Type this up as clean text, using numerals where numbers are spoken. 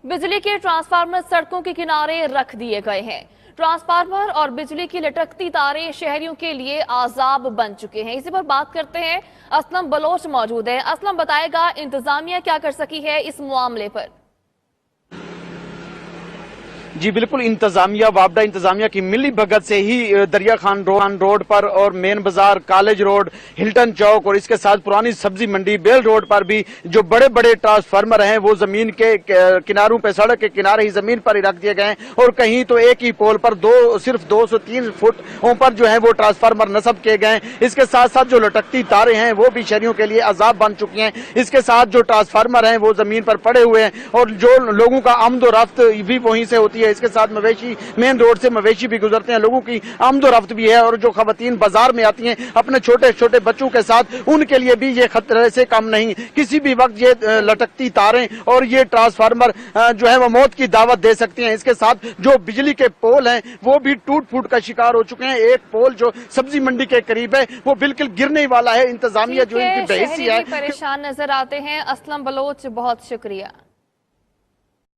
बिजली के ट्रांसफार्मर सड़कों के किनारे रख दिए गए हैं। ट्रांसफार्मर और बिजली की लटकती तारें शहरियों के लिए आजाब बन चुके हैं। इसी पर बात करते हैं, असलम बलोच मौजूद है। असलम, बताएगा इंतजामिया क्या कर सकी है इस मामले पर? जी बिल्कुल, इंतजामिया वापडा इंतजामिया की मिली भगत से ही दरिया खान रोड पर और मेन बाजार, कॉलेज रोड, हिल्टन चौक और इसके साथ पुरानी सब्जी मंडी, बेल रोड पर भी जो बड़े बड़े ट्रांसफार्मर हैं वो जमीन के किनारों पे, सड़क के किनारे ही जमीन पर ही रख दिए गए हैं। और कहीं तो एक ही पोल पर सिर्फ 203 फुट पर जो है वो ट्रांसफार्मर नस्ब किए गए हैं। इसके साथ साथ जो लटकती तारें हैं वो भी शहरियों के लिए अजाब बन चुकी हैं। इसके साथ जो ट्रांसफार्मर हैं वो जमीन पर पड़े हुए हैं और जो लोगों का आमदोरफ्त भी वहीं से होती है। इसके साथ मवेशी, मेन रोड से मवेशी भी गुजरते हैं, लोगों की आमदोरफ्त भी है। और जो खवातीन बाजार में आती हैं अपने छोटे छोटे बच्चों के साथ, उनके लिए भी ये खतरे से कम नहीं। किसी भी वक्त ये लटकती तारें और ये ट्रांसफार्मर जो है वो मौत की दावत दे सकती हैं। इसके साथ जो बिजली के पोल हैं वो भी टूट फूट का शिकार हो चुके हैं। एक पोल जो सब्जी मंडी के करीब है वो बिल्कुल गिरने वाला है। इंतजामिया जो इनकी बेहिसी है, परेशान नजर आते हैं। असलम बलोच, बहुत शुक्रिया।